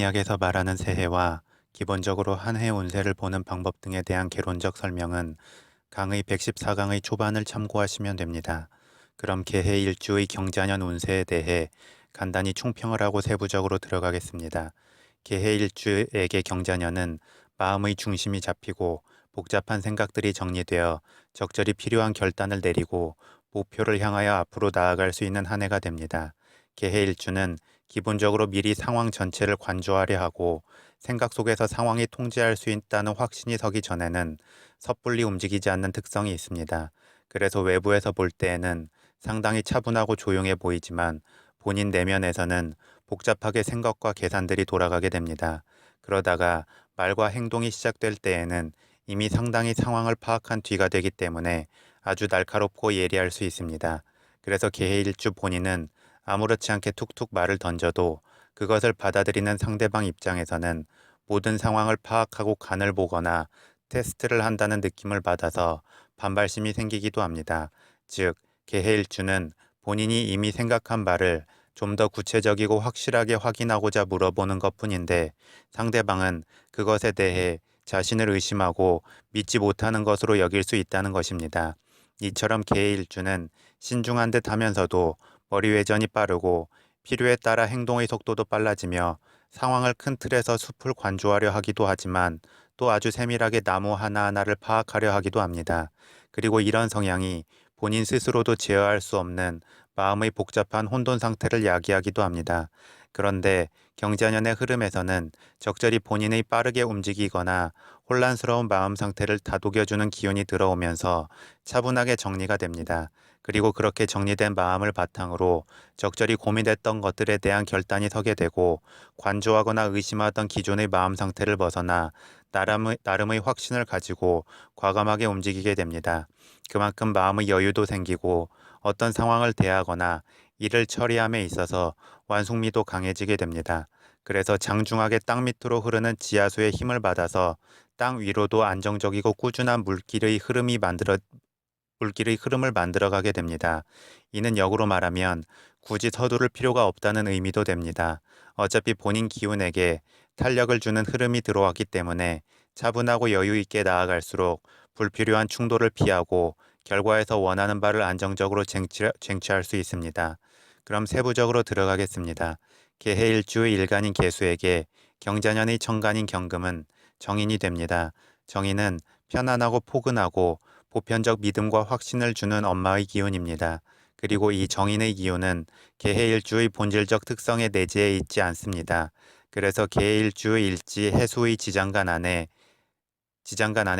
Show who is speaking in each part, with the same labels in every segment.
Speaker 1: 약에서 말하는 새해와 기본적으로 한 해 운세를 보는 방법 등에 대한 개론적 설명은 강의 114강의 초반을 참고하시면 됩니다. 그럼 개해 일주의 경자년 운세에 대해 간단히 총평을 하고 세부적으로 들어가겠습니다. 개해 일주에게 경자년은 마음의 중심이 잡히고 복잡한 생각들이 정리되어 적절히 필요한 결단을 내리고 목표를 향하여 앞으로 나아갈 수 있는 한 해가 됩니다. 개해 일주는 기본적으로 미리 상황 전체를 관조하려 하고 생각 속에서 상황이 통제할 수 있다는 확신이 서기 전에는 섣불리 움직이지 않는 특성이 있습니다. 그래서 외부에서 볼 때에는 상당히 차분하고 조용해 보이지만 본인 내면에서는 복잡하게 생각과 계산들이 돌아가게 됩니다. 그러다가 말과 행동이 시작될 때에는 이미 상당히 상황을 파악한 뒤가 되기 때문에 아주 날카롭고 예리할 수 있습니다. 그래서 개해일주 본인은 아무렇지 않게 툭툭 말을 던져도 그것을 받아들이는 상대방 입장에서는 모든 상황을 파악하고 간을 보거나 테스트를 한다는 느낌을 받아서 반발심이 생기기도 합니다. 즉, 개해일주는 본인이 이미 생각한 바를 좀 더 구체적이고 확실하게 확인하고자 물어보는 것뿐인데 상대방은 그것에 대해 자신을 의심하고 믿지 못하는 것으로 여길 수 있다는 것입니다. 이처럼 개해일주는 신중한 듯 하면서도 머리 회전이 빠르고 필요에 따라 행동의 속도도 빨라지며 상황을 큰 틀에서 숲을 관조하려 하기도 하지만 또 아주 세밀하게 나무 하나하나를 파악하려 하기도 합니다. 그리고 이런 성향이 본인 스스로도 제어할 수 없는 마음의 복잡한 혼돈 상태를 야기하기도 합니다. 그런데 경자년의 흐름에서는 적절히 본인의 빠르게 움직이거나 혼란스러운 마음 상태를 다독여주는 기운이 들어오면서 차분하게 정리가 됩니다. 그리고 그렇게 정리된 마음을 바탕으로 적절히 고민했던 것들에 대한 결단이 서게 되고 관조하거나 의심하던 기존의 마음 상태를 벗어나 나름의 확신을 가지고 과감하게 움직이게 됩니다. 그만큼 마음의 여유도 생기고 어떤 상황을 대하거나 일을 처리함에 있어서 완숙미도 강해지게 됩니다. 그래서 장중하게 땅 밑으로 흐르는 지하수의 힘을 받아서 땅 위로도 안정적이고 꾸준한 물길의 흐름을 만들어가게 됩니다. 이는 역으로 말하면 굳이 서두를 필요가 없다는 의미도 됩니다. 어차피 본인 기운에게 탄력을 주는 흐름이 들어왔기 때문에 차분하고 여유 있게 나아갈수록 불필요한 충돌을 피하고 결과에서 원하는 바를 안정적으로 쟁취할 수 있습니다. 그럼 세부적으로 들어가겠습니다. 개해일주의 일간인 개수에게 경자년의 천간인 경금은 정인이 됩니다. 정인은 편안하고 포근하고 보편적 믿음과 확신을 주는 엄마의 기운입니다. 그리고 이 정인의 기운은 개해일주의 본질적 특성에 내재해 있지 않습니다. 그래서 개해일주의 일지 해수의 지장간 안에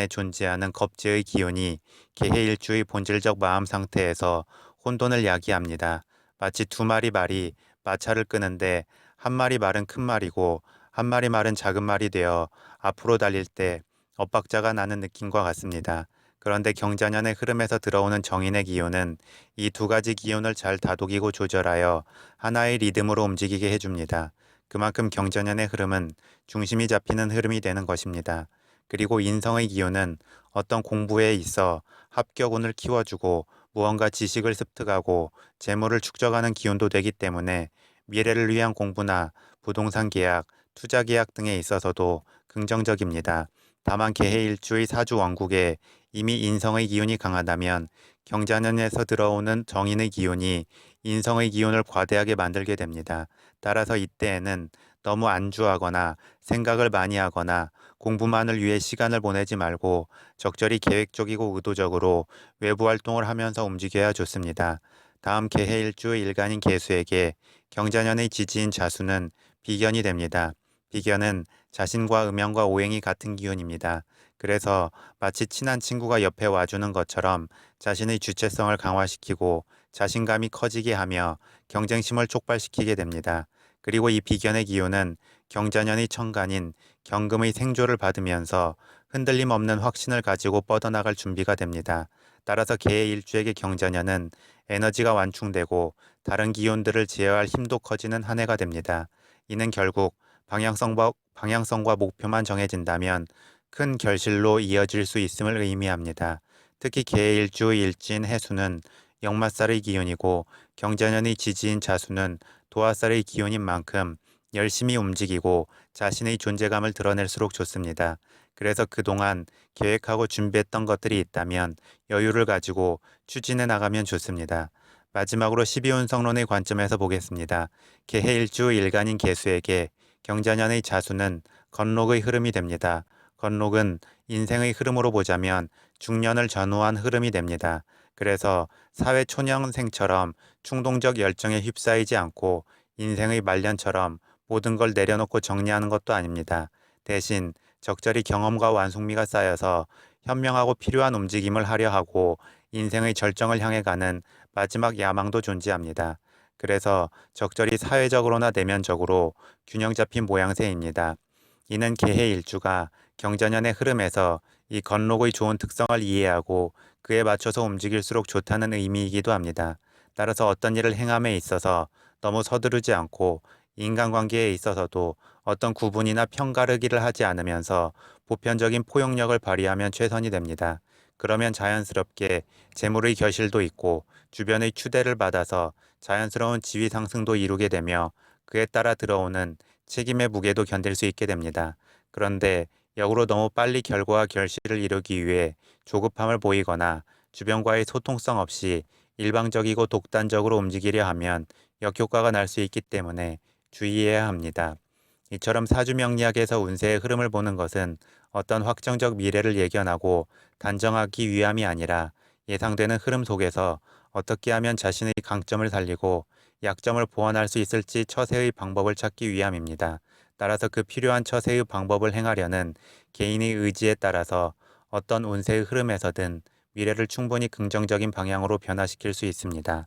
Speaker 1: 존재하는 겁재의 기운이 개해일주의 본질적 마음 상태에서 혼돈을 야기합니다. 마치 두 마리 말이 마차를 끄는데 한 마리 말은 큰 말이고 한 마리 말은 작은 말이 되어 앞으로 달릴 때 엇박자가 나는 느낌과 같습니다. 그런데 경자년의 흐름에서 들어오는 정인의 기운은 이 두 가지 기운을 잘 다독이고 조절하여 하나의 리듬으로 움직이게 해줍니다. 그만큼 경자년의 흐름은 중심이 잡히는 흐름이 되는 것입니다. 그리고 인성의 기운은 어떤 공부에 있어 합격운을 키워주고 무언가 지식을 습득하고 재물을 축적하는 기운도 되기 때문에 미래를 위한 공부나 부동산 계약, 투자 계약 등에 있어서도 긍정적입니다. 다만 개해일주의 사주 원국에 이미 인성의 기운이 강하다면 경자년에서 들어오는 정인의 기운이 인성의 기운을 과대하게 만들게 됩니다. 따라서 이때에는 너무 안주하거나 생각을 많이 하거나 공부만을 위해 시간을 보내지 말고 적절히 계획적이고 의도적으로 외부 활동을 하면서 움직여야 좋습니다. 다음 개해일주 일간인 개수에게 경자년의 지지인 자수는 비견이 됩니다. 비견은 자신과 음양과 오행이 같은 기운입니다. 그래서 마치 친한 친구가 옆에 와주는 것처럼 자신의 주체성을 강화시키고 자신감이 커지게 하며 경쟁심을 촉발시키게 됩니다. 그리고 이 비견의 기운은 경자년의 천간인 경금의 생조를 받으면서 흔들림 없는 확신을 가지고 뻗어나갈 준비가 됩니다. 따라서 개의 일주에게 경자년은 에너지가 완충되고 다른 기운들을 제어할 힘도 커지는 한 해가 됩니다. 이는 결국 방향성과 목표만 정해진다면 큰 결실로 이어질 수 있음을 의미합니다. 특히 개의 일주의 일진 해수는 역마살의 기운이고 경자년의 지지인 자수는 도화살의 기운인 만큼 열심히 움직이고 자신의 존재감을 드러낼수록 좋습니다. 그래서 그동안 계획하고 준비했던 것들이 있다면 여유를 가지고 추진해 나가면 좋습니다. 마지막으로 12운성론의 관점에서 보겠습니다. 개해일주 일간인 개수에게 경자년의 자수는 건록의 흐름이 됩니다. 건록은 인생의 흐름으로 보자면 중년을 전후한 흐름이 됩니다. 그래서 사회 초년생처럼 충동적 열정에 휩싸이지 않고 인생의 말년처럼 모든 걸 내려놓고 정리하는 것도 아닙니다. 대신 적절히 경험과 완숙미가 쌓여서 현명하고 필요한 움직임을 하려 하고 인생의 절정을 향해 가는 마지막 야망도 존재합니다. 그래서 적절히 사회적으로나 내면적으로 균형 잡힌 모양새입니다. 이는 개해 일주가 경자년의 흐름에서 이 건록의 좋은 특성을 이해하고 그에 맞춰서 움직일수록 좋다는 의미이기도 합니다. 따라서 어떤 일을 행함에 있어서 너무 서두르지 않고 인간관계에 있어서도 어떤 구분이나 편가르기를 하지 않으면서 보편적인 포용력을 발휘하면 최선이 됩니다. 그러면 자연스럽게 재물의 결실도 있고 주변의 추대를 받아서 자연스러운 지위 상승도 이루게 되며 그에 따라 들어오는 책임의 무게도 견딜 수 있게 됩니다. 그런데 역으로 너무 빨리 결과와 결실을 이루기 위해 조급함을 보이거나 주변과의 소통성 없이 일방적이고 독단적으로 움직이려 하면 역효과가 날 수 있기 때문에 주의해야 합니다. 이처럼 사주명리학에서 운세의 흐름을 보는 것은 어떤 확정적 미래를 예견하고 단정하기 위함이 아니라 예상되는 흐름 속에서 어떻게 하면 자신의 강점을 살리고 약점을 보완할 수 있을지 처세의 방법을 찾기 위함입니다. 따라서 그 필요한 처세의 방법을 행하려는 개인의 의지에 따라서 어떤 운세의 흐름에서든 미래를 충분히 긍정적인 방향으로 변화시킬 수 있습니다.